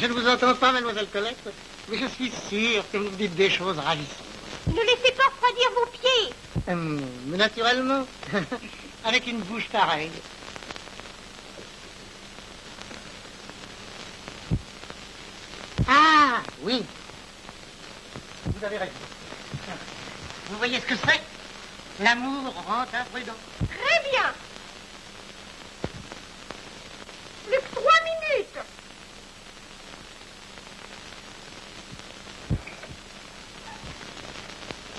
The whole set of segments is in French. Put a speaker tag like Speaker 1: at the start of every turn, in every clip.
Speaker 1: Je ne vous entends pas, mademoiselle Colette, mais je suis sûre que vous dites des choses ravissantes.
Speaker 2: Ne laissez pas refroidir vos pieds.
Speaker 1: Mais naturellement, avec une bouche pareille. Ah, oui. Vous avez raison. Vous voyez ce que c'est? L'amour rend imprudent.
Speaker 2: Très bien. Plus que 3 minutes.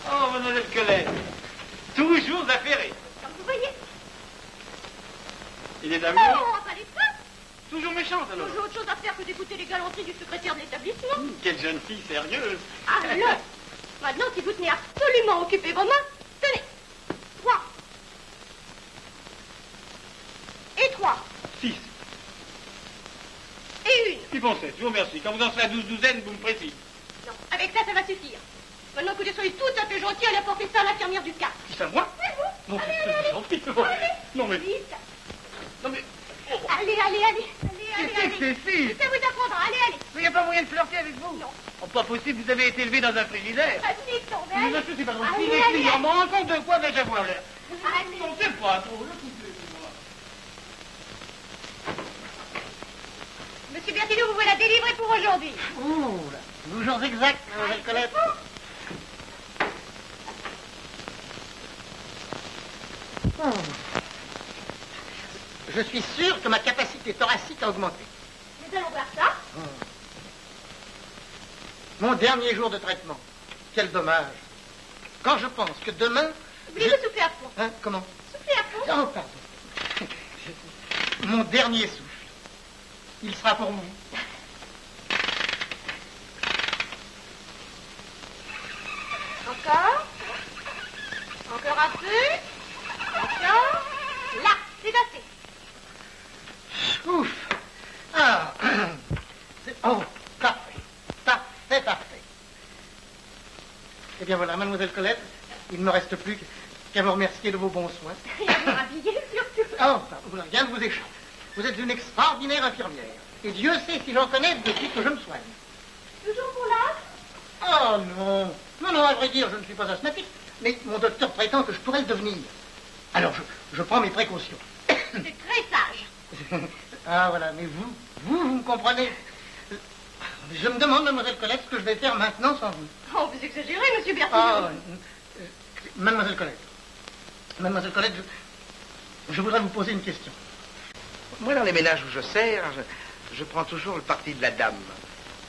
Speaker 3: Oh, mademoiselle Colette, toujours affairée.
Speaker 2: Comme vous voyez.
Speaker 3: Il est
Speaker 2: Oh,
Speaker 3: amoureux.
Speaker 2: pas les pas.
Speaker 3: Toujours méchante, alors.
Speaker 2: J'ai autre chose à faire que d'écouter les galanteries du secrétaire de l'établissement.
Speaker 3: Quelle jeune fille sérieuse.
Speaker 2: Alors, maintenant, si vous tenez absolument occupé vos mains, tenez. 3. Et 3.
Speaker 3: 6.
Speaker 2: Et 1.
Speaker 3: Puis bon, je vous remercie. Quand vous en serez à 12 douzaines, vous me précisez.
Speaker 2: Non, avec ça, ça va suffire. Maintenant que vous soyez tout à fait gentil, allez apporter ça à l'infirmière du cas.
Speaker 3: C'est à moi?
Speaker 2: C'est vous.
Speaker 3: Non,
Speaker 2: Allez,
Speaker 3: c'est
Speaker 2: allez,
Speaker 3: gentil.
Speaker 2: allez.
Speaker 3: Non, mais...
Speaker 2: Vite.
Speaker 3: Non, mais...
Speaker 2: Allez, allez, allez. Allez,
Speaker 3: Qu'est-ce que c'est, fille?
Speaker 2: Ça vous apprendra. Allez, allez.
Speaker 3: Mais il n'y a pas moyen de flirter avec vous?
Speaker 2: Non.
Speaker 3: Oh, pas possible, vous avez été élevé dans un frigidaire.
Speaker 2: Vas-y, tombez.
Speaker 3: Mais
Speaker 2: Allez.
Speaker 3: monsieur, c'est pas drôle.
Speaker 2: Allez,
Speaker 3: Si les
Speaker 2: allez,
Speaker 3: filles en me rend compte de quoi vais-je avoir l'air?
Speaker 2: Allez.
Speaker 3: Non, c'est pas trop. Le coup de moi.
Speaker 2: Monsieur Berthelot, vous voilà délivré pour aujourd'hui.
Speaker 1: Ouh, là. Vous jours exacts, mademoiselle Colette. Oh. Je suis sûr que ma capacité thoracique a augmenté.
Speaker 2: Nous allons voir ça.
Speaker 1: Mon dernier jour de traitement. Quel dommage. Quand je pense que demain...
Speaker 2: Voulez-vous souffler à fond?
Speaker 1: Hein, comment?
Speaker 2: Souffler à fond.
Speaker 1: Oh, pardon. Mon dernier souffle. Il sera pour vous.
Speaker 2: Encore. Encore un peu. Encore. Là, c'est assez.
Speaker 1: Ouf. Ah. Oh, parfait. Parfait, parfait. Eh bien voilà, mademoiselle Colette, il ne me reste plus qu'à vous remercier de vos bons soins.
Speaker 2: Et à vous rhabiller, surtout.
Speaker 1: Oh, rien ne vous échappe. Vous êtes une extraordinaire infirmière. Et Dieu sait si j'en connais depuis que je me soigne.
Speaker 2: Toujours pour l'âge?
Speaker 1: Oh non. Non, à vrai dire, je ne suis pas asthmatique. Mais mon docteur prétend que je pourrais le devenir. Alors, je prends mes précautions.
Speaker 2: C'est très sage.
Speaker 1: Ah, voilà, mais vous me comprenez. Je me demande, mademoiselle Colette, ce que je vais faire maintenant sans vous.
Speaker 2: Oh, vous exagérez, monsieur Berthelot.
Speaker 1: Ah, mademoiselle Colette, je voudrais vous poser une question.
Speaker 4: Moi, dans les ménages où je sers, je prends toujours le parti de la dame.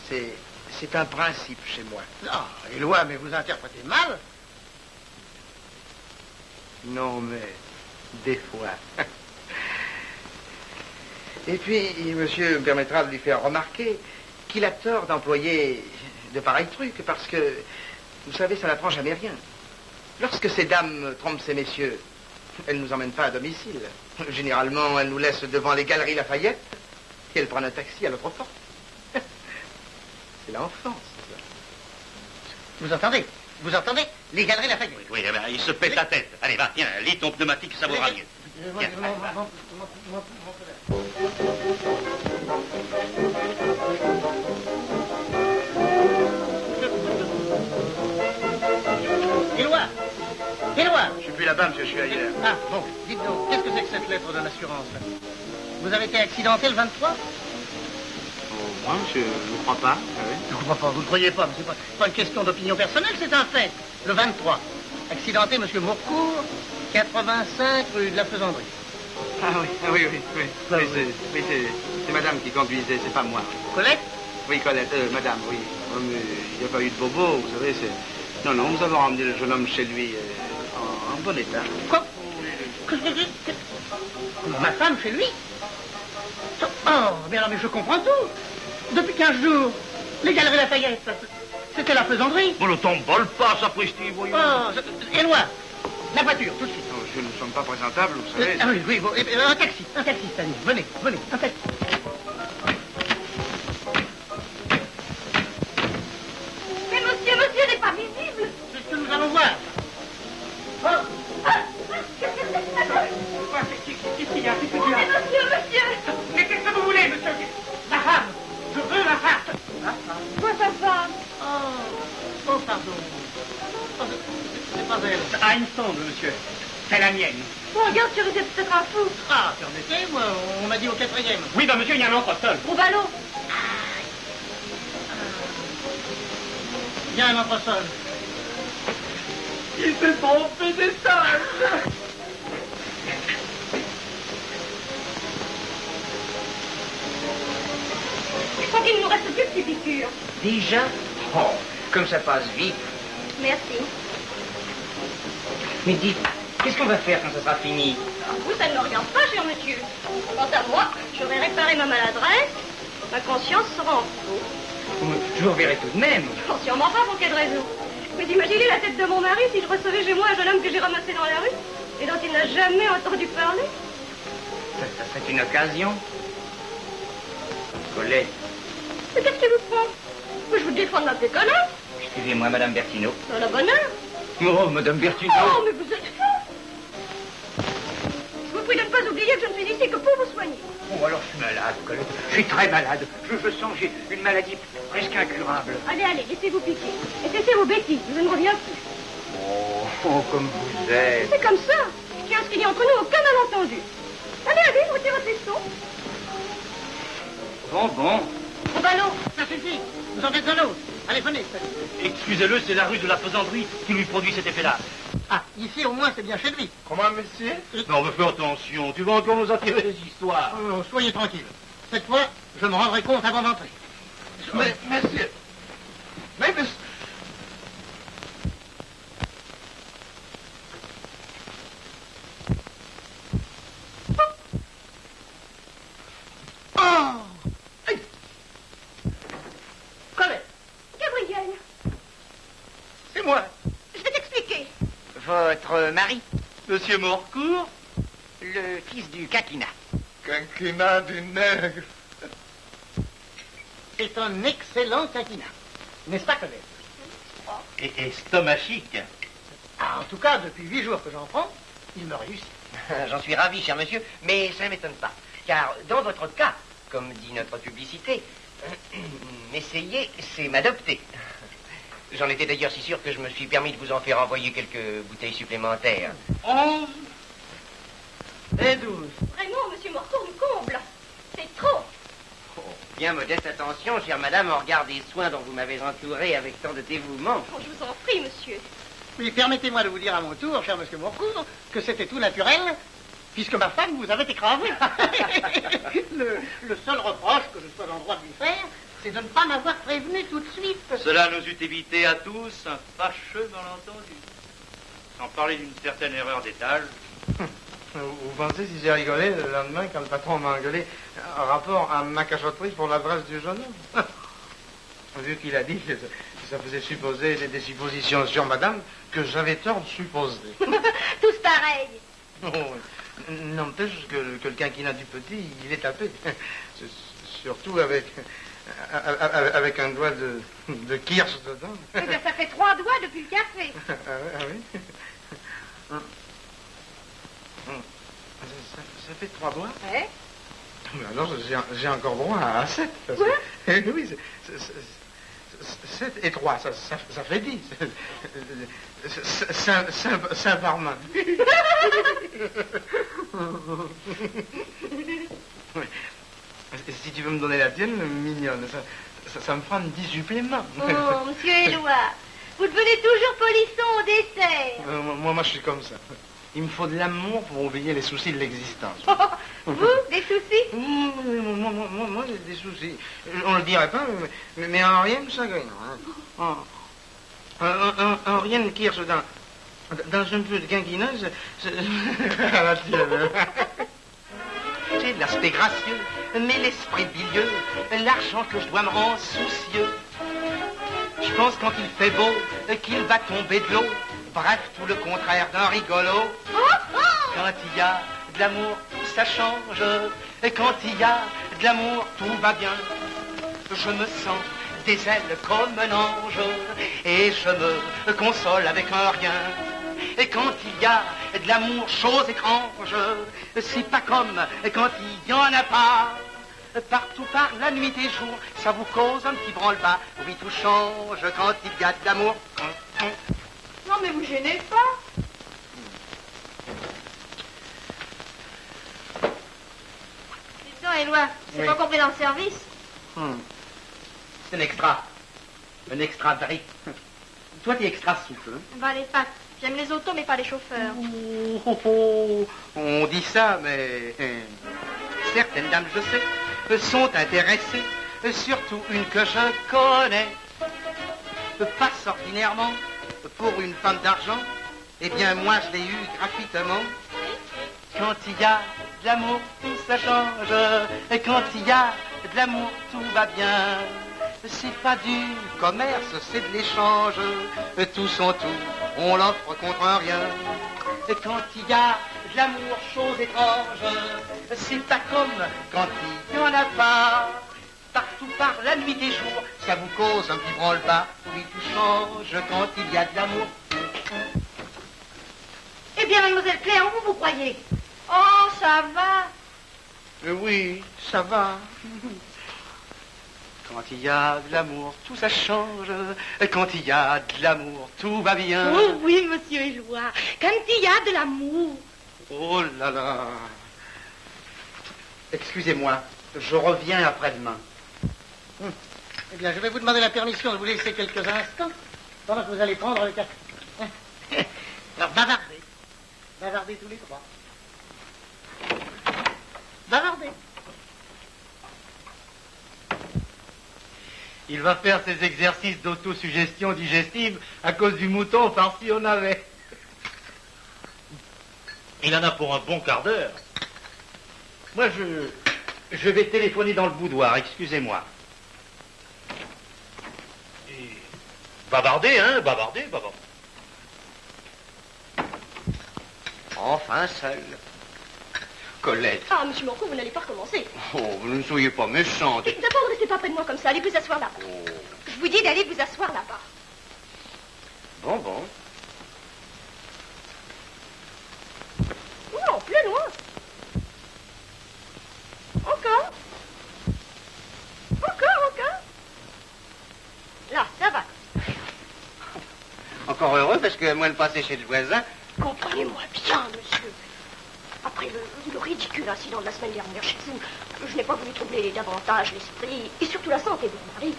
Speaker 4: C'est un principe chez moi.
Speaker 1: Ah, Éloi, mais vous interprétez mal.
Speaker 4: Non, mais des fois. Et puis, monsieur me permettra de lui faire remarquer qu'il a tort d'employer de pareils trucs, parce que, vous savez, ça n'apprend jamais rien. Lorsque ces dames trompent ces messieurs, elles ne nous emmènent pas à domicile. Généralement, elles nous laissent devant les galeries Lafayette, et elles prennent un taxi à notre porte. C'est l'enfance, ça.
Speaker 1: Vous entendez les galeries Lafayette.
Speaker 5: Oui, eh ben, il se pète la tête. Allez, va, tiens, lis ton pneumatique, ça vaudra mieux.
Speaker 1: Éloi.
Speaker 4: Je suis plus là-bas, monsieur, je suis ailleurs.
Speaker 1: Ah, bon, dites donc, qu'est-ce que c'est que cette lettre de l'assurance, là? Vous avez été accidenté le 23?
Speaker 4: Moi, monsieur, je ne crois pas.
Speaker 1: Je ne crois pas, vous ne croyez pas, mais c'est pas une question d'opinion personnelle, c'est un fait. Le 23. Accidenté, monsieur Mourcourt, 85 rue de la Faisanderie.
Speaker 4: Ah oui.
Speaker 1: Ah
Speaker 4: Oui,
Speaker 1: oui.
Speaker 4: c'est madame qui conduisait, c'est pas moi.
Speaker 1: Colette?
Speaker 4: Oui, Colette, madame, oui. Oh, mais il n'y a pas eu de bobo, vous savez, c'est... Non, nous avons ramené le jeune homme chez lui en bon état.
Speaker 1: Quoi? Ma femme chez lui? Oh, mais alors, mais je comprends tout. Depuis 15 jours, les galeries Lafayette, c'était la Faisanderie.
Speaker 5: Bon, le tombole pas, sapristi, voyons.
Speaker 1: Oh, Éloi, la voiture, tout de suite.
Speaker 4: Non, monsieur, nous ne sommes pas présentables, vous savez.
Speaker 1: Ah oui, bon, un taxi, Stanley, venez, un taxi.
Speaker 2: Mais monsieur n'est pas visible.
Speaker 1: C'est ce que nous allons voir. Oh. Qu'est-ce qu'il y a?
Speaker 2: Mais monsieur.
Speaker 1: Mais qu'est-ce que vous voulez, monsieur? La femme. Je veux la femme. pas elle.
Speaker 3: Ah, il me semble, monsieur. C'est la mienne.
Speaker 2: Bon, regarde, tu risques peut-être un fou.
Speaker 1: Ah, permettez, moi, on m'a dit au 4e.
Speaker 3: Oui, bah, monsieur, il y a un entresol.
Speaker 2: Gros ballot.
Speaker 1: Il y a un entresol.
Speaker 3: Il s'est trompé d'étage.
Speaker 2: Je crois qu'il ne nous reste plus que 6 piqûres.
Speaker 4: Déjà? Oh, comme ça passe vite.
Speaker 2: Merci.
Speaker 4: Mais dites, qu'est-ce qu'on va faire quand ça sera fini?
Speaker 2: Vous, ça ne me regarde pas, cher monsieur. Quant à moi, j'aurai réparé ma maladresse. Ma conscience sera en flot.
Speaker 4: Je vous reverrai tout de même.
Speaker 2: Oh, sûrement pas pour quelle raison. Vous imaginez la tête de mon mari si je recevais chez moi un jeune homme que j'ai ramassé dans la rue et dont il n'a jamais entendu parler?
Speaker 4: Ça serait une occasion. Colette.
Speaker 2: Mais qu'est-ce qui vous prend? Je vous défends de m'appeler connasse.
Speaker 4: Excusez-moi, Madame Bertineau.
Speaker 2: Dans la bonne heure.
Speaker 4: Oh, Madame Bertineau.
Speaker 2: Oh, mais vous êtes fou. Je vous prie de ne pas oublier que je ne suis ici que pour vous soigner.
Speaker 4: Oh, alors je suis malade, Colette. Je suis très malade. Je sens que j'ai une maladie presque incurable.
Speaker 2: Allez, allez, laissez-vous piquer. Et cessez vos bêtises, je ne reviens plus.
Speaker 4: Oh, comme vous êtes.
Speaker 2: C'est comme ça. Je tiens à ce qu'il n'y ait entre nous aucun malentendu. Allez, allez, retirez votre piston.
Speaker 4: Bon.
Speaker 2: Au ballot.
Speaker 1: Ça suffit. Vous en faites un autre. Allez, venez.
Speaker 3: Excusez-le, c'est la rue de la Faisanderie qui lui produit cet effet-là.
Speaker 1: Ah, ici, au moins, c'est bien chez lui.
Speaker 3: Comment, monsieur? Non, mais fais attention, tu vas encore nous attirer des histoires.
Speaker 1: Soyez tranquille. Cette fois, je me rendrai compte avant d'entrer.
Speaker 3: Mais, monsieur... Mais, monsieur...
Speaker 1: Oh!
Speaker 2: Colette. Gabriel.
Speaker 1: C'est moi.
Speaker 2: Je vais t'expliquer.
Speaker 4: Votre mari,
Speaker 3: Monsieur Morcourt?
Speaker 4: le fils du quinquina.
Speaker 3: Quinquina du nègre.
Speaker 1: C'est un excellent quinquina. N'est-ce pas, Colette?
Speaker 3: Et stomachique.
Speaker 1: Ah, en tout cas, depuis 8 jours que j'en prends, il me réussit.
Speaker 4: J'en suis ravi, cher monsieur, mais ça ne m'étonne pas. Car dans votre cas, comme dit notre publicité, m'essayer, c'est m'adopter. J'en étais d'ailleurs si sûr que je me suis permis de vous en faire envoyer quelques bouteilles supplémentaires.
Speaker 3: 11
Speaker 1: et 12.
Speaker 2: Vraiment, monsieur Morcourt me comble. C'est trop.
Speaker 4: Oh, bien modeste attention, chère madame, en regard des soins dont vous m'avez entouré avec tant de dévouement.
Speaker 2: Oh, je vous en prie, monsieur.
Speaker 1: Oui, permettez-moi de vous dire à mon tour, cher monsieur Morcourt, que c'était tout naturel, puisque ma femme vous avait écrasé. le seul reproche que je sois en droit de lui faire, c'est de ne pas m'avoir prévenu tout de suite.
Speaker 5: Cela nous eût évité à tous un fâcheux malentendu. Sans parler d'une certaine erreur d'étage.
Speaker 6: Vous pensez si j'ai rigolé le lendemain quand le patron m'a engueulé en rapport à ma cachotterie pour l'adresse du jeune homme? Vu qu'il a dit que ça faisait supposer des suppositions sur madame, que j'avais tort de supposer.
Speaker 2: Tous pareils.
Speaker 6: Oh, n'empêche que le quinquina du petit, il est tapé. Surtout avec un doigt de kirsch dedans.
Speaker 2: Ça fait 3 doigts depuis le café.
Speaker 6: Ah oui? Ça fait 3 doigts?
Speaker 2: Ouais.
Speaker 6: Mais alors, j'ai encore droit à 7.
Speaker 2: Quoi?
Speaker 6: Oui, 7 et 3, ça fait 10. Saint par main. Si tu veux me donner la tienne, mignonne, ça me fera 10 suppléments.
Speaker 2: Oh, monsieur Éloi, vous devenez toujours polisson au dessert.
Speaker 6: Moi, je suis comme ça. Il me faut de l'amour pour oublier les soucis de l'existence.
Speaker 2: Vous, des soucis?
Speaker 6: Moi, j'ai des soucis. On le dirait pas, mais en rien de chagrin. En rien de kirsch dans un peu de quinquina, à la tienne.
Speaker 4: J'ai l'aspect gracieux, mais l'esprit bilieux, l'argent que je dois me rendre soucieux. Je pense quand il fait beau, qu'il va tomber de l'eau. Bref, tout le contraire d'un rigolo. Quand il y a de l'amour, tout ça change. Et quand il y a de l'amour, tout va bien. Je me sens des ailes comme un ange. Et je me console avec un rien. Et quand il y a de l'amour, chose étrange, c'est pas comme quand il y en a pas. Partout par la nuit et jour, ça vous cause un petit branle-bas. Oui, tout change quand il y a de l'amour.
Speaker 2: Non,
Speaker 7: mais vous gênez pas. Dites donc, Éloi, c'est
Speaker 4: Oui.
Speaker 7: pas compris dans le service?
Speaker 4: C'est un extra. Un extra Dari. Toi, t'es extra souffle. Hein?
Speaker 7: Bah, les pattes. J'aime les autos, mais pas les chauffeurs.
Speaker 4: On dit ça, mais certaines dames, je sais, sont intéressées. Surtout une que je connais. Passe ordinairement pour une femme d'argent. Eh bien, moi, je l'ai eu gratuitement. Quand il y a de l'amour, tout ça change. Et quand il y a de l'amour, tout va bien. C'est pas du commerce, c'est de l'échange. Tout son tout, on l'offre contre un rien. Et quand il y a de l'amour, chose étrange, c'est pas comme quand il n'y en a pas. Partout par la nuit des jours, ça vous cause un petit branle-bas. Oui, tout change quand il y a de l'amour.
Speaker 2: Eh bien, mademoiselle Claire, où vous croyez?
Speaker 7: Oh, ça va.
Speaker 4: Oui, ça va. Quand il y a de l'amour, tout ça change. Quand il y a de l'amour, tout va bien.
Speaker 2: Oh oui, monsieur Éloi, quand il y a de l'amour.
Speaker 4: Oh là là. Excusez-moi, je reviens après-demain.
Speaker 1: Eh bien, je vais vous demander la permission de vous laisser quelques instants pendant que vous allez prendre le café. Alors, bavardez. Bavardez tous les trois. Bavardez.
Speaker 3: Il va faire ses exercices d'autosuggestion digestive à cause du mouton farci au navet. Il en a pour un bon quart d'heure. Moi, je vais téléphoner dans le boudoir, excusez-moi. Et bavardez, hein, bavardez.
Speaker 4: Enfin seul. Colette.
Speaker 2: Ah, monsieur Manco, vous n'allez pas recommencer.
Speaker 4: Oh, vous ne soyez pas méchante.
Speaker 2: D'abord, ne restez pas près de moi comme ça, allez vous asseoir là-bas.
Speaker 4: Oh.
Speaker 2: Je vous dis d'aller vous asseoir là-bas.
Speaker 4: Bon.
Speaker 2: Non, plus loin. Encore. Là, ça va.
Speaker 4: Encore heureux parce que moi, le passer chez le voisin.
Speaker 2: Comprenez-moi bien, monsieur. Après le ridicule incident de la semaine dernière chez vous, je n'ai pas voulu troubler davantage l'esprit et surtout la santé de votre mari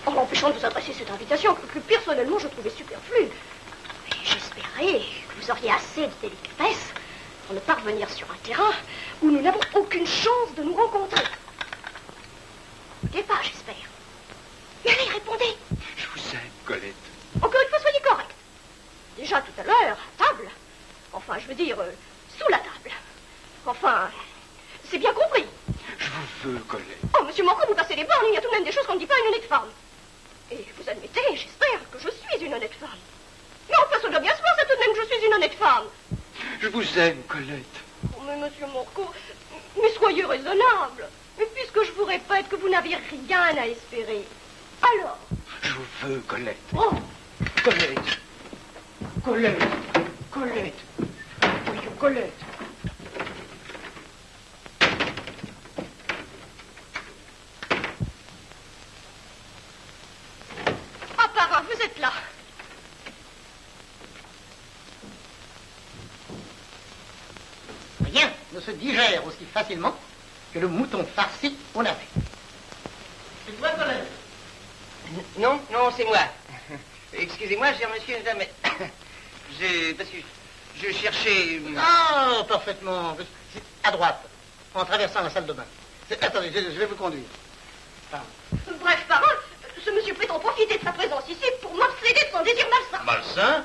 Speaker 2: en l'empêchant de vous adresser cette invitation que personnellement je trouvais superflue. Et j'espérais que vous auriez assez de délicatesse pour ne pas revenir sur un terrain où nous n'avons aucune chance de nous rencontrer. Écoutez pas, j'espère. Mais allez, répondez.
Speaker 4: Je vous aime, Colette.
Speaker 2: Encore une fois, soyez correct. Déjà tout à l'heure, à table. Enfin, je veux dire, sous la table. Enfin, c'est bien compris.
Speaker 4: Je vous veux, Colette.
Speaker 2: Oh, monsieur Manco, vous passez les bornes. Il y a tout de même des choses qu'on ne dit pas à une honnête femme. Et vous admettez, j'espère, que je suis une honnête femme. Mais enfin, ça doit bien se voir, c'est tout de même que je suis une honnête femme.
Speaker 4: Je vous aime, Colette.
Speaker 2: Oh, mais monsieur Manco, mais soyez raisonnable. Mais puisque je vous répète que vous n'avez rien à espérer, alors...
Speaker 4: Je vous veux, Colette.
Speaker 2: Oh,
Speaker 4: Colette. Oui, Colette.
Speaker 2: ah, parrain, vous êtes là.
Speaker 1: Rien ne se digère aussi facilement que le mouton farci au navet. C'est toi, Colette?
Speaker 4: Non, c'est moi. Excusez-moi, cher monsieur, mais parce que je cherchais...
Speaker 1: Ah, parfaitement. C'est à droite, en traversant la salle de bain. Attendez, je vais vous conduire.
Speaker 2: Bref, parrain, ce monsieur prétend profiter de sa présence ici pour m'obséder de son désir malsain.
Speaker 3: Malsain?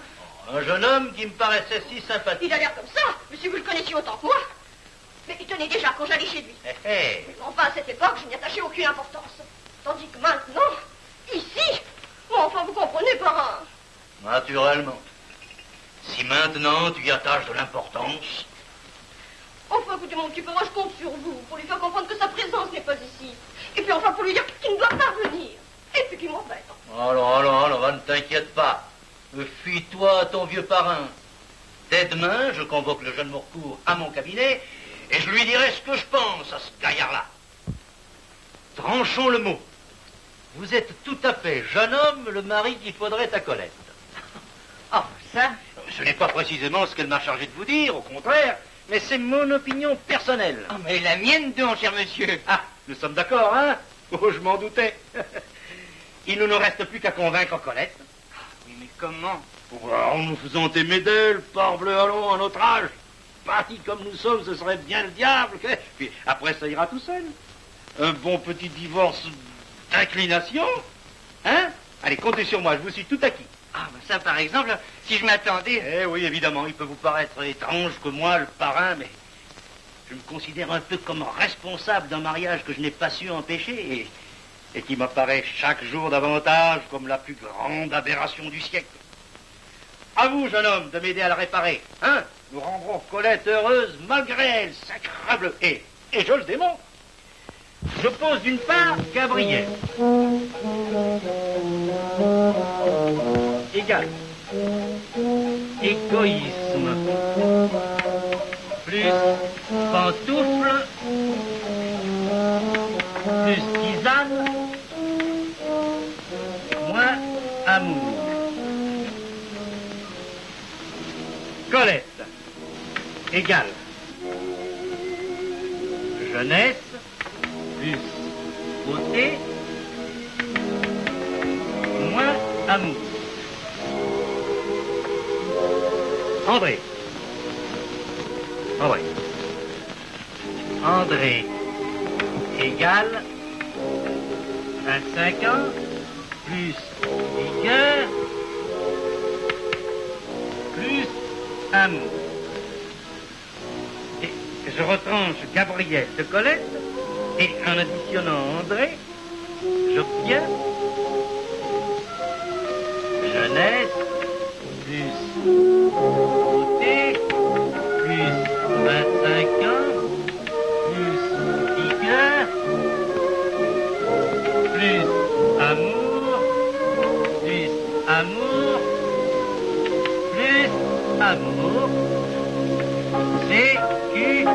Speaker 3: Un jeune homme qui me paraissait si sympathique.
Speaker 2: Il a l'air comme ça, mais si vous le connaissiez autant que moi. Mais il tenait déjà quand j'allais chez lui. Enfin, à cette époque, je n'y attachais aucune importance. Tandis que maintenant, ici, enfin, vous comprenez, parrain.
Speaker 3: Naturellement. Si maintenant tu y attaches de l'importance...
Speaker 2: Enfin, écoutez, mon petit parrain, je compte sur vous pour lui faire comprendre que sa présence n'est pas ici. Et puis enfin, pour lui dire qu'il ne doit pas venir. Et puis qu'il m'embête.
Speaker 3: Alors, ne t'inquiète pas. Fuis-toi à ton vieux parrain. Dès demain, je convoque le jeune Morcourt à mon cabinet et je lui dirai ce que je pense à ce gaillard-là. Tranchons le mot. Vous êtes tout à fait jeune homme, le mari qu'il faudrait à Colette.
Speaker 1: Ah,
Speaker 8: ça?
Speaker 3: Ce n'est pas précisément ce qu'elle m'a chargé de vous dire, au contraire, mais c'est mon opinion personnelle.
Speaker 8: Oh, mais la mienne donc, cher monsieur.
Speaker 3: Ah, nous sommes d'accord, hein? Oh, je m'en doutais. Il ne nous reste plus qu'à convaincre Colette.
Speaker 8: Oui, mais comment?
Speaker 3: En nous faisant aimer d'elle, parbleu, allons, à notre âge. Partis comme nous sommes, ce serait bien le diable. Puis après, ça ira tout seul. Un bon petit divorce d'inclination. Hein? Allez, comptez sur moi, je vous suis tout acquis.
Speaker 8: Ah, ben ça, par exemple, si je m'attendais...
Speaker 3: Eh oui, évidemment, il peut vous paraître étrange que moi, le parrain, mais je me considère un peu comme responsable d'un mariage que je n'ai pas su empêcher et qui m'apparaît chaque jour davantage comme la plus grande aberration du siècle. À vous, jeune homme, de m'aider à la réparer, hein? Nous rendrons Colette heureuse malgré elle, sacrebleu. Et je le démontre. Je pose d'une part Gabriel. Égal. Égoïsme. Plus pantoufle. Plus tisane. Moins amour. Colette. Égal. Jeunesse. Plus beauté, moins amour. André. André égale 25 ans, plus vigueur, plus amour. Et je retranche Gabriel de Colette. Et en additionnant André, j'obtiens jeunesse, plus beauté, plus 25 ans, plus vigueur, plus amour, plus amour, plus amour, C-U-R-T.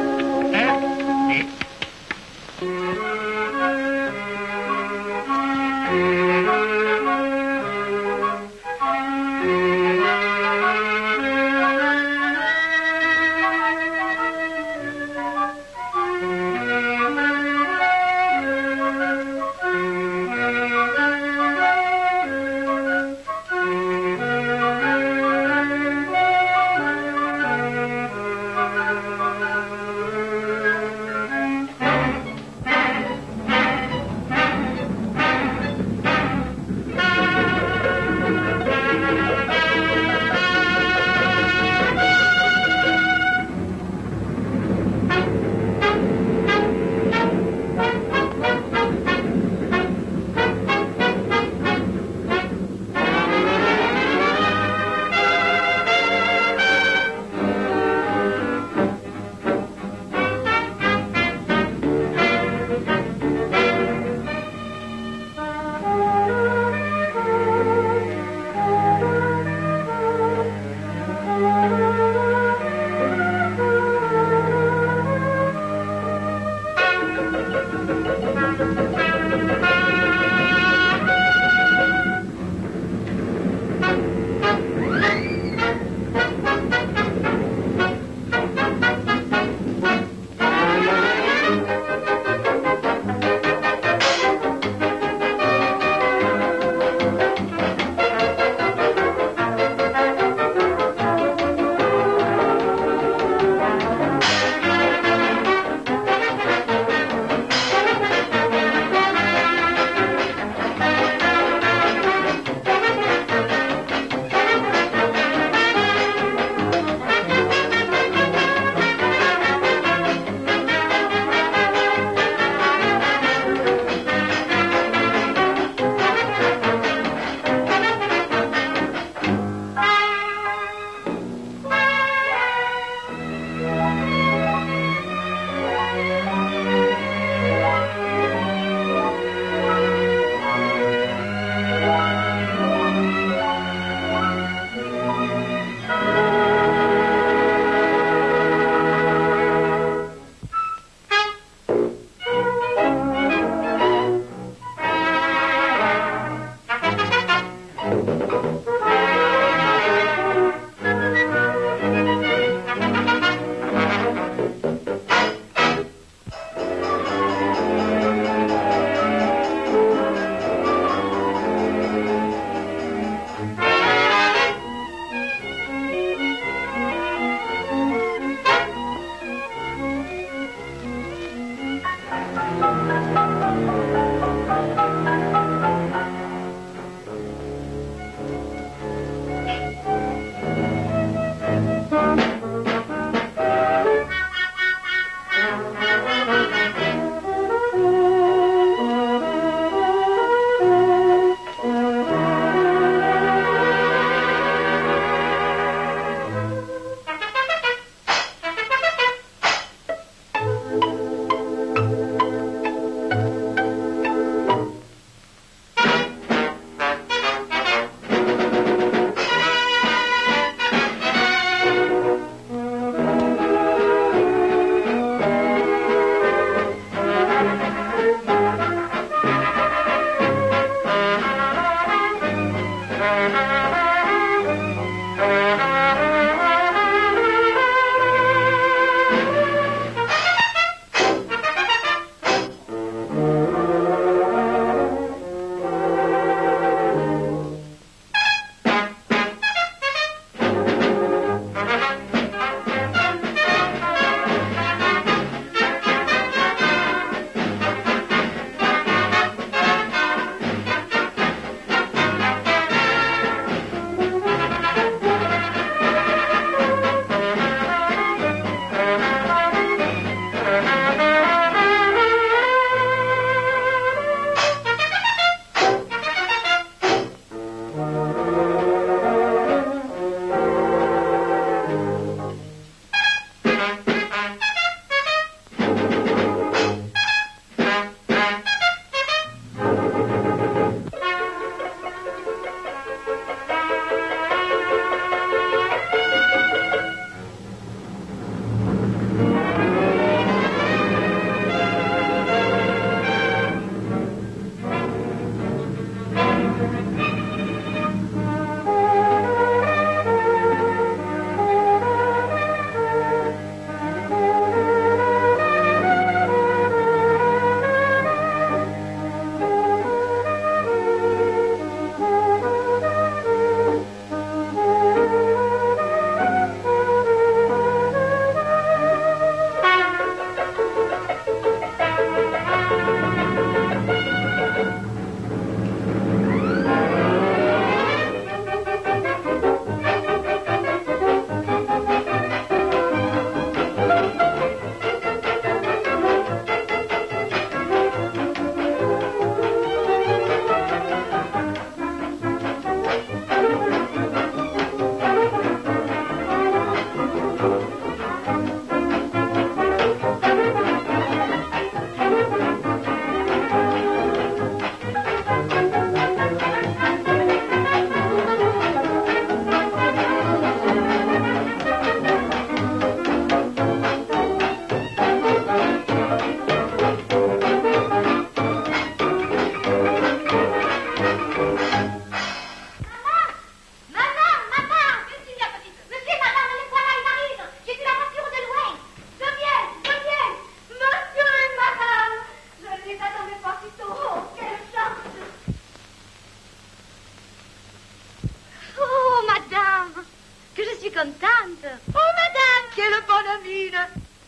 Speaker 9: contente. Oh, madame, quelle bonne mine.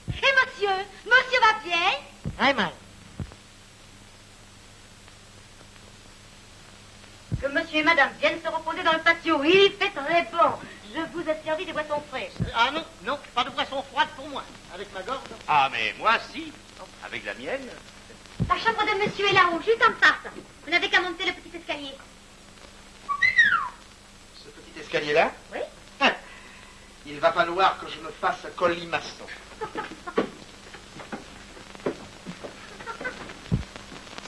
Speaker 9: Et monsieur va bien?
Speaker 1: Très mal.
Speaker 9: Que monsieur et madame viennent se reposer dans le patio. Il fait très bon. Je vous ai servi des boissons fraîches.
Speaker 1: Ah non, non, pas de boisson froide pour moi. Avec ma gorge.
Speaker 3: Ah, mais moi, si. Avec la mienne.
Speaker 9: La chambre de monsieur est là-haut, juste en face. Vous n'avez qu'à monter le petit escalier.
Speaker 4: Ce petit escalier-là?
Speaker 9: Oui.
Speaker 4: Il va falloir que je me fasse colimaçon.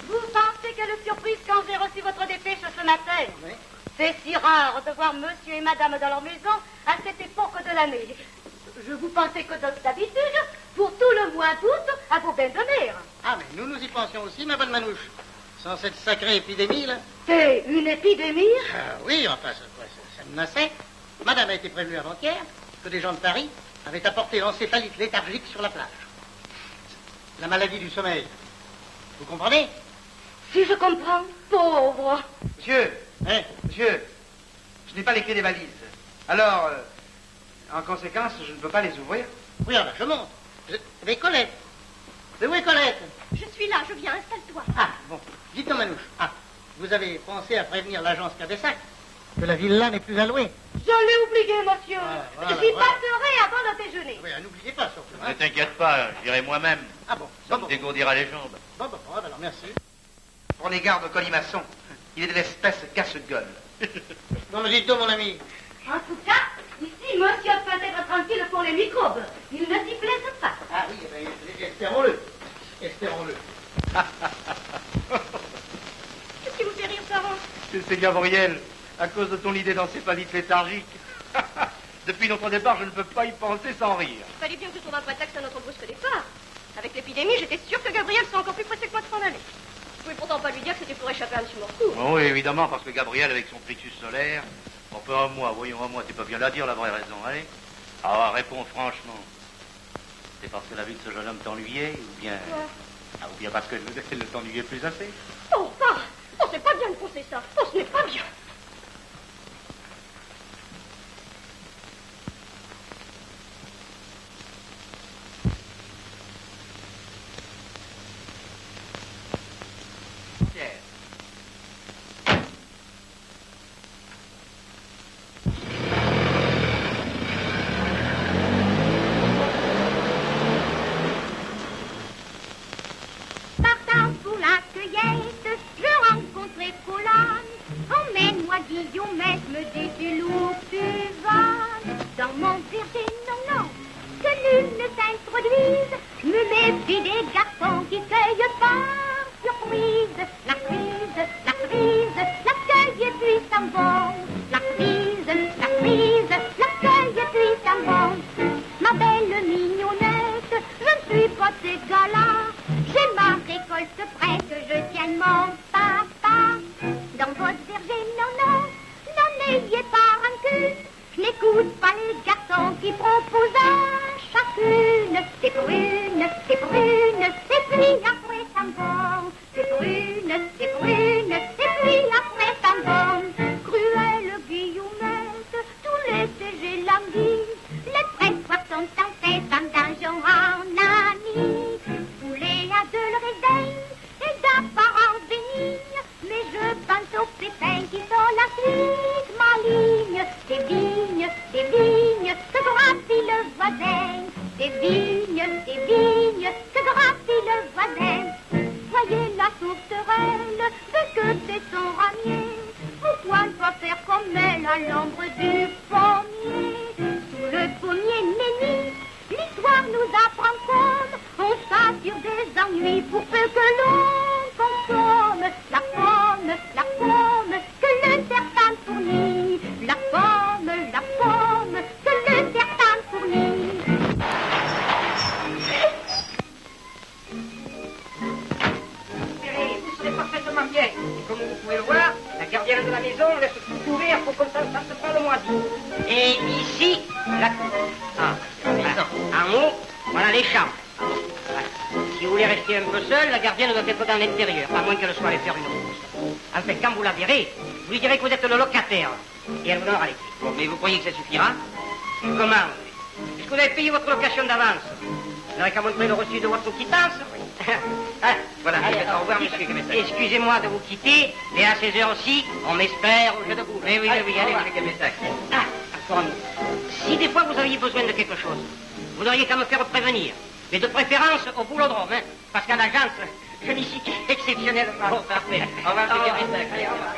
Speaker 9: Vous pensez quelle surprise quand j'ai reçu votre dépêche ce matin?
Speaker 1: Oui.
Speaker 9: C'est si rare de voir monsieur et madame dans leur maison à cette époque de l'année. Je vous pensais que d'habitude, pour tout le mois d'août, à vos bains de mer.
Speaker 1: Ah, mais nous y pensions aussi, ma bonne Manouche. Sans cette sacrée épidémie, là.
Speaker 9: C'est une épidémie?
Speaker 1: Ah oui, enfin, ça menaçait. Madame a été prévenue avant-hier que des gens de Paris avaient apporté l'encéphalite léthargique sur la plage. La maladie du sommeil. Vous comprenez?
Speaker 9: Si je comprends, pauvre.
Speaker 4: Monsieur,
Speaker 1: Hein?
Speaker 4: monsieur, je n'ai pas les clés des valises. Alors, en conséquence, je ne peux pas les ouvrir.
Speaker 1: Oui, alors je monte. Mais Colette. Mais où est Colette?
Speaker 2: Je suis là, je viens, installe-toi.
Speaker 1: Ah, bon. Dites-moi, Manouche. Ah, vous avez pensé à prévenir l'agence Cabessac que la villa n'est plus à louer?
Speaker 9: Je l'ai oublié, monsieur.
Speaker 1: Voilà,
Speaker 9: J'y
Speaker 1: voilà.
Speaker 9: passerai avant le déjeuner.
Speaker 1: Oui, n'oubliez pas surtout.
Speaker 3: Ne
Speaker 1: Hein?
Speaker 3: t'inquiète pas, j'irai moi-même.
Speaker 1: Ah bon,
Speaker 3: Ça
Speaker 1: bon,
Speaker 3: me dégourdira les jambes.
Speaker 1: bon, alors merci.
Speaker 4: Prenez garde au colimaçon. Il est de l'espèce casse-gueule.
Speaker 1: Non, mais dites donc, mon ami.
Speaker 9: En tout cas, ici, monsieur peut être tranquille pour les microbes. Il ne s'y plaise pas.
Speaker 1: Ah oui, eh bien, espérons-le. Espérons-le.
Speaker 2: Qu'est-ce qui vous fait rire, Sarah?
Speaker 5: C'est Gabriel, à cause de ton idée d'encéphalite léthargique. Depuis notre départ, je ne peux pas y penser sans rire.
Speaker 2: Il fallait bien que je trouve un prétexte à notre brusque départ. Avec l'épidémie, j'étais sûre que Gabriel serait encore plus pressé que moi de s'en aller. Je pouvais pourtant pas lui dire que c'était pour échapper à M. Morcourt.
Speaker 3: Oh, oui, évidemment, parce que Gabriel, avec son plexus solaire... Enfin, à moi, voyons, à moi, t'es pas bien la dire, la vraie raison, allez. Ah, réponds franchement. C'est parce que la vie de ce jeune homme t'ennuyait, ou bien...
Speaker 2: Ouais.
Speaker 3: Ah, ou bien parce que elle ne t'ennuyait plus assez.
Speaker 2: Oh, pas! Oh, c'est pas bien de penser ça. Oh, ce n'est pas bien.
Speaker 9: Partant pour la cueillette, je rencontrais Colonne. Emmène-moi, Guillaume, me dis-tu où tu vas? Dans mon verger, non, non, que nul ne s'introduise. Me méfie des garçons qui cueillent par surprise. La frise, la frise, la cueille et puis s'en vont. La frise, la frise, la cueille et puis s'en vont. Ma belle mignonnette, je ne suis pas ces gars-là. J'ai ma récolte prête, je tiens mon papa. Dans votre verger, non, non, n'en ayez pas rancune. Je n'écoute pas les garçons qui proposent à chacune des prunes, des prunes, et puis après s'en vont. Des prunes, des prunes, et puis après s'en vont. Cruelle Guilloumette, tout l'été j'ai langui. Les pressoirs sont en fait en danger en ami. Poulet à de le raisin et d'apparence bénigne, mais je pense aux pépins qui sont la suite maligne. Des vignes que graffit le voisin. Des vignes que graffit le voisin. Voyez la tourterelle, vu que c'est son ramier. Pourquoi ne pas faire comme elle à l'ombre du pommier? Sous le pommier Néni, l'histoire nous apprend comme on s'assure des ennuis pour peu que l'on consomme la pomme que le serpent fournit. La pomme que le serpent fournit.
Speaker 8: Vous serez parfaitement bien. Et comme vous pouvez le voir, la gardienne de la maison laisse tout ouvert pour que ça ne fasse pas le moisi. Et ici, la cour. Ah, la maison. En haut, voilà les chambres. Voilà. Si vous voulez rester un peu seul, la gardienne doit être dans l'intérieur, à moins qu'elle soit allée faire une course. Enfin, quand vous la verrez, vous lui direz que vous êtes le locataire. Et elle vous donnera les clés. Bon, mais vous croyez que ça suffira? Comment? Est-ce que vous avez payé votre location d'avance? Vous n'aurez qu'à montrer le reçu de votre quittance. Ah, voilà, allez, au revoir, monsieur. Excusez-moi de vous quitter, mais à ces heures-ci, on m'espère au jeu de bout.
Speaker 3: Oui, allez,
Speaker 8: monsieur Gabessac. Ah, encore mieux. Si des fois vous aviez besoin de quelque chose, vous n'auriez qu'à me faire prévenir. Mais de préférence au boulodrome, hein, parce qu'à l'agence, je m'y suis exceptionnellement.
Speaker 3: Bon, parfait. Au revoir, monsieur Gabessac. Allez, au revoir.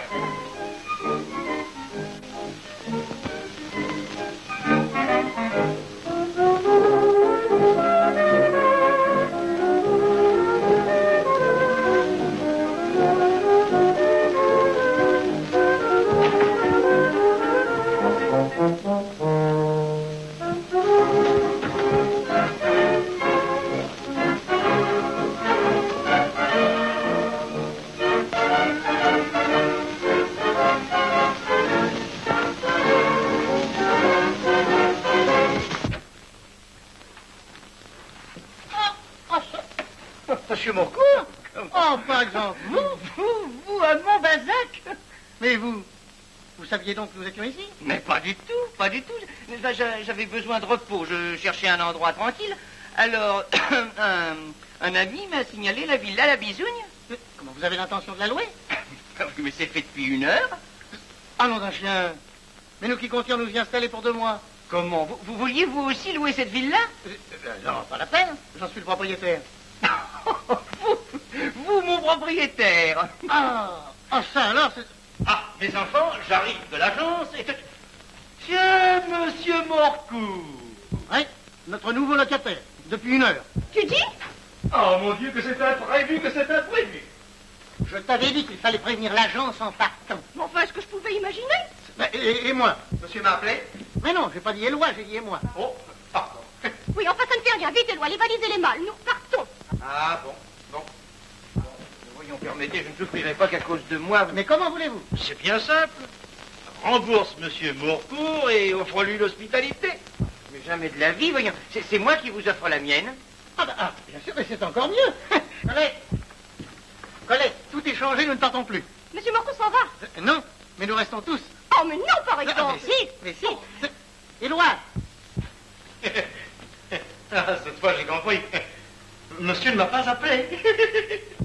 Speaker 1: Monsieur Morcourt? Oh, par exemple, vous, Edmond Balzac? Mais vous saviez donc que nous étions ici?
Speaker 3: Mais pas du tout, pas du tout. J'avais besoin de repos, je cherchais un endroit tranquille. Alors, un ami m'a signalé la villa La Bisougne.
Speaker 1: Comment, vous avez l'intention de la louer?
Speaker 3: Mais c'est fait depuis 1 heure.
Speaker 1: Ah non, d'un chien. Mais nous qui comptions nous y installer pour 2 mois.
Speaker 3: Comment? Vous vouliez vous aussi louer cette villa?
Speaker 1: Non, pas la peine. J'en suis le propriétaire.
Speaker 3: Vous, mon propriétaire.
Speaker 1: Ah, ça alors, c'est...
Speaker 3: Ah, mes enfants, j'arrive de l'agence et... Tiens, monsieur Morcourt.
Speaker 1: Oui, notre nouveau locataire, depuis 1 heure.
Speaker 2: Tu dis?
Speaker 3: Oh, mon Dieu, que c'est imprévu, que c'est imprévu.
Speaker 1: Je t'avais dit qu'il fallait prévenir l'agence en partant.
Speaker 2: Mais enfin, est-ce que je pouvais imaginer?
Speaker 1: Et moi?
Speaker 3: Monsieur m'a appelé?
Speaker 1: Mais non, j'ai pas dit Éloi, j'ai dit et moi.
Speaker 3: Oh, pardon.
Speaker 2: Oui, enfin, ça ne fait rien. Vite, Éloi, les valises et les malles. Nous partons.
Speaker 3: Ah, bon. Voyons, permettez, je ne souffrirai pas qu'à cause de moi.
Speaker 1: Mais comment voulez-vous?
Speaker 5: C'est bien simple. Rembourse monsieur Morcourt et offre-lui l'hospitalité.
Speaker 3: Mais jamais de la vie, voyons. C'est moi qui vous offre la mienne.
Speaker 1: Bien sûr, mais c'est encore mieux. Colette, tout est changé, nous ne partons plus.
Speaker 2: Monsieur Morcourt s'en va.
Speaker 1: Non, mais nous restons tous.
Speaker 2: Oh, mais non, par exemple.
Speaker 1: Mais si. Éloi.
Speaker 5: Cette fois, j'ai compris. Monsieur ne m'a pas appelé.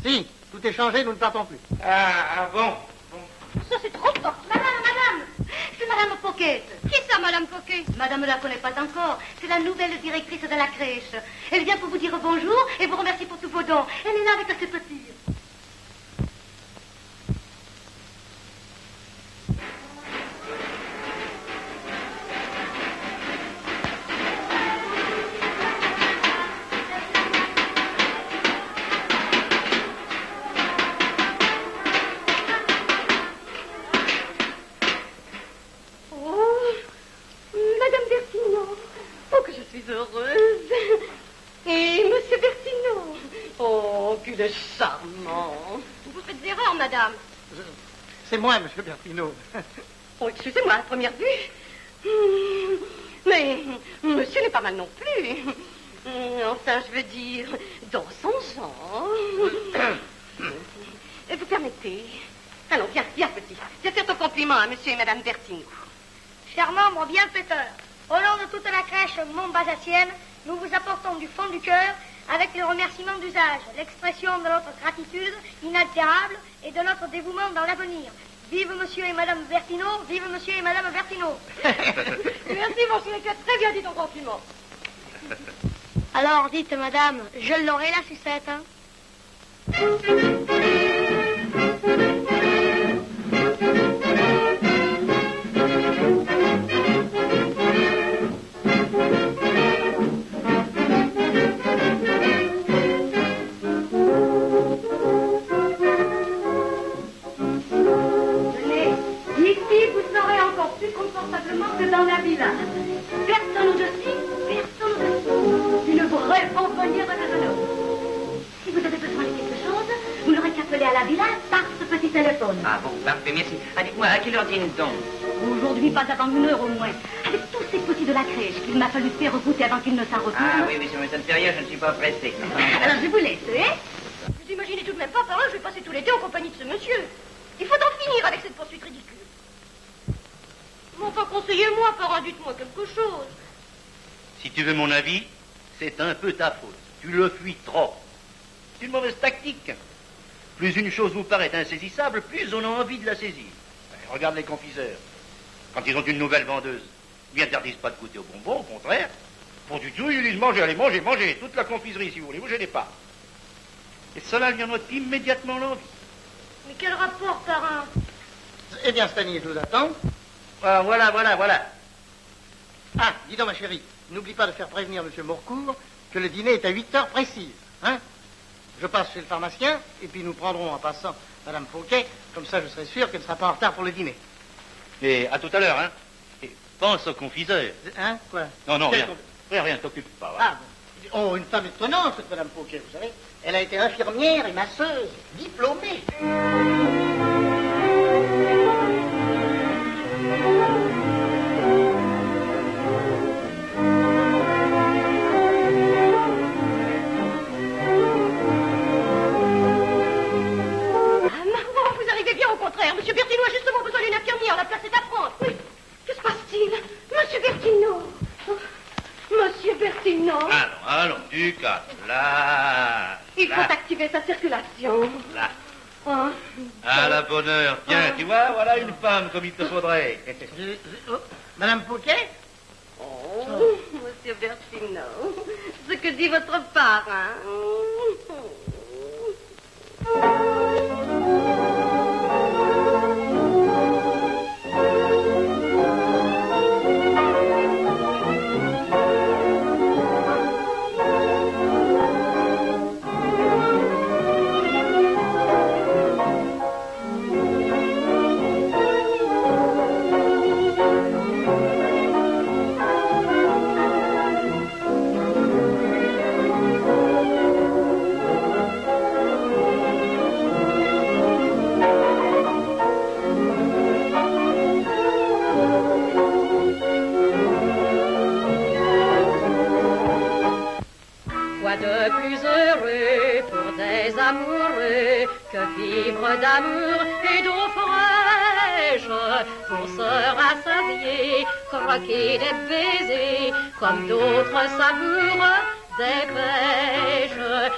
Speaker 1: Si, tout est changé, nous ne partons plus.
Speaker 5: Ah bon.
Speaker 2: Ça, c'est trop fort. Madame, c'est Madame Pocket. Qui est ça, Madame Pocket? Madame ne la connaît pas encore. C'est la nouvelle directrice de la crèche. Elle vient pour vous dire bonjour et vous remercier pour tous vos dons. Elle est là avec ses petits. Madame.
Speaker 1: C'est moi, monsieur Bertino.
Speaker 2: Oh, excusez-moi, à première vue. Mais monsieur n'est pas mal non plus. Enfin, je veux dire, dans son genre. Vous permettez? Allons, viens, petit. Viens faire ton compliment à monsieur et madame Bertino.
Speaker 10: Cher membre bienfaiteur, au nom de toute la crèche montbasacienne, nous vous apportons du fond du cœur, avec les remerciements d'usage, l'expression de notre gratitude inaltérable et de notre dévouement dans l'avenir. Vive monsieur et madame Bertino, vive monsieur et madame Bertino.
Speaker 2: Merci, monsieur, tu as très bien dit ton compliment.
Speaker 10: Alors, dites, madame, je l'aurai la sucette, hein?
Speaker 2: Que dans la villa. Personne au-dessus, personne au-dessous. Une vraie bonbonnière de jeune. Si vous avez besoin de quelque chose, vous n'aurez qu'à appeler à la villa par ce petit téléphone.
Speaker 8: Ah bon, parfait, merci. Ah, dites-moi, à quelle heure dîne-t-on?
Speaker 2: Aujourd'hui, pas avant 1 heure au moins. Avec tous ces petits de la crèche qu'il m'a fallu faire goûter avant qu'ils ne s'en retournent.
Speaker 8: Ah oui, ça ne fait rien, je ne suis pas pressé.
Speaker 2: Alors je vous laisse, hein? Vous imaginez tout de même pas, par là, je vais passer tout l'été en compagnie de ce monsieur. Il faut en finir avec cette poursuite ridicule. Mais enfin, conseillez-moi, parrain, dites-moi quelque chose.
Speaker 3: Si tu veux mon avis, c'est un peu ta faute. Tu le fuis trop. C'est une mauvaise tactique. Plus une chose vous paraît insaisissable, plus on a envie de la saisir. Regarde les confiseurs. Quand ils ont une nouvelle vendeuse, ils n'interdisent pas de goûter aux bonbons, au contraire. Pour du tout, ils disent mangez, allez, mangez, mangez, toute la confiserie si vous voulez, vous gênez pas. Et cela lui en ôte immédiatement l'envie.
Speaker 10: Mais quel rapport, parrain?
Speaker 1: Eh bien, Stani, je vous attends.
Speaker 3: Ah, voilà.
Speaker 1: Ah, dis donc, ma chérie, n'oublie pas de faire prévenir M. Mourcourt que le dîner est à 8 heures précises, hein? Je passe chez le pharmacien, et puis nous prendrons en passant Madame Fauquet, comme ça je serai sûr qu'elle ne sera pas en retard pour le dîner.
Speaker 3: Et à tout à l'heure, hein. Et pense au confiseur.
Speaker 1: Hein, quoi?
Speaker 3: Non,
Speaker 1: Quel
Speaker 3: rien, t'occupe pas. Voilà.
Speaker 1: Ah, bon. Oh, une femme étonnante, cette Madame Fauquet, vous savez. Elle a été infirmière et masseuse, diplômée.
Speaker 2: Monsieur Bertino a justement besoin d'une infirmière. La place est à prendre. Oui. Que se passe-t-il? Monsieur Bertino. Monsieur Bertino.
Speaker 3: Allons, du calme. Là.
Speaker 2: Il faut activer sa circulation.
Speaker 3: Là.
Speaker 2: Oh.
Speaker 3: À la bonne heure. Tiens, tu vois, voilà une femme comme il te faudrait.
Speaker 1: Madame Fauquet?
Speaker 2: Oh, Monsieur Bertino. Ce que dit votre parrain.
Speaker 11: D'amour et d'eau fraîche pour se rassasier, croquer des baisers comme d'autres savourent des pêches.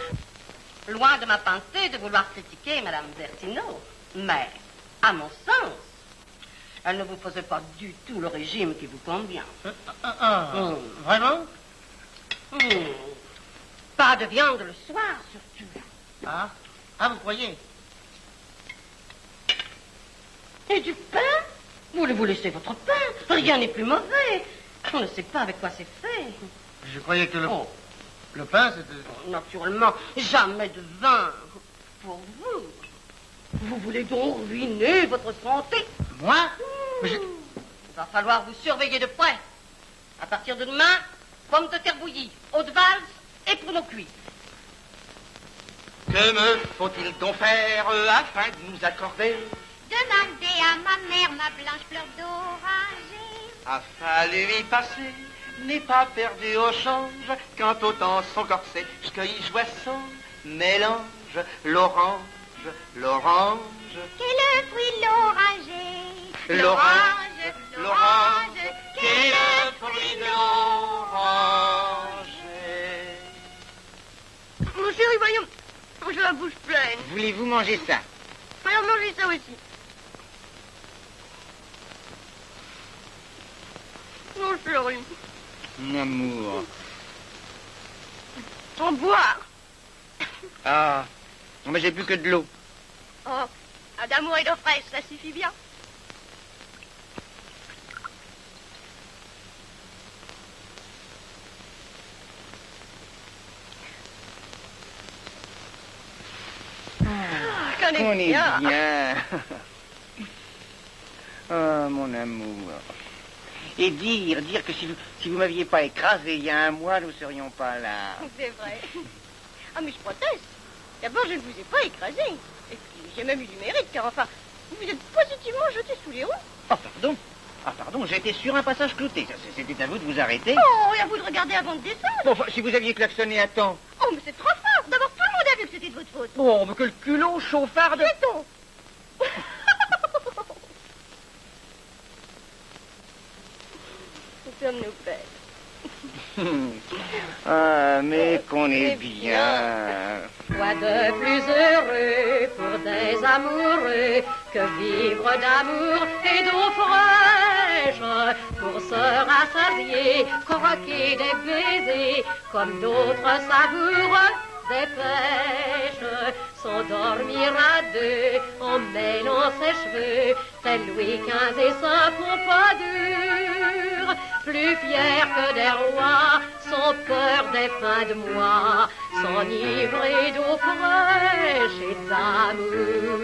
Speaker 2: Loin de ma pensée de vouloir critiquer Madame Bertino, mais, à mon sens, elle ne vous faisait pas du tout le régime qui vous convient.
Speaker 1: Vraiment?
Speaker 2: Pas de viande le soir, surtout.
Speaker 1: Ah, vous croyez?
Speaker 2: Et du pain? Vous voulez vous laisser votre pain? Rien n'est plus mauvais. On ne sait pas avec quoi c'est fait.
Speaker 1: Je croyais que le pain, c'était...
Speaker 2: Naturellement, jamais de vin. Pour vous. Vous voulez donc ruiner votre santé?
Speaker 1: Moi?
Speaker 2: Il va falloir vous surveiller de près. À partir de demain, pommes de terre bouillie, eau de valse et pour nos cuits.
Speaker 4: Que me faut-il donc faire afin de nous accorder?
Speaker 9: Demandez à ma mère ma blanche fleur d'oranger.
Speaker 4: A fallu y passer, n'est pas perdu au change. Quant au temps son corset, je cueillis joisson, mélange l'orange.
Speaker 9: Qu'est le fruit l'oranger?
Speaker 4: L'orange, qu'est le fruit de l'oranger?
Speaker 10: Mon chéri, voyons, j'ai la bouche pleine.
Speaker 4: Voulez-vous manger ça?
Speaker 10: Alors mangez ça aussi. Mon chéri.
Speaker 4: Mon amour.
Speaker 10: En boire.
Speaker 4: Ah, mais j'ai plus que de l'eau.
Speaker 10: Oh, d'amour et d'eau fraîche, ça suffit bien.
Speaker 4: On est bien. Oh, mon amour. Et dire que si vous m'aviez pas écrasé il y a un mois, nous serions pas là.
Speaker 10: C'est vrai. Ah, mais je proteste. D'abord, je ne vous ai pas écrasé. Et puis, j'ai même eu du mérite, car enfin, vous vous êtes positivement jeté sous les roues.
Speaker 4: Oh, pardon, j'étais sur un passage clouté. C'était à vous de vous arrêter.
Speaker 10: Oh, et à vous de regarder avant de descendre.
Speaker 4: Bon, si vous aviez klaxonné à temps.
Speaker 10: Oh, mais c'est trop fort. D'abord, tout le monde a vu que c'était de votre faute.
Speaker 4: Bon, mais que le culot chauffard de...
Speaker 10: Mettons. Nous sommes nos pères.
Speaker 4: Ah, mais qu'on est bien.
Speaker 11: Quoi de plus heureux pour des amoureux que vivre d'amour et d'eau fraîche, pour se rassasier, croquer des baisers, comme d'autres savoureux des pêches, s'endormir à deux en mêlant ses cheveux, tel Louis XV et sa pompadour, plus fiers que des rois, sans peur des fins de mois, s'enivrer d'eau fraîche et d'amour.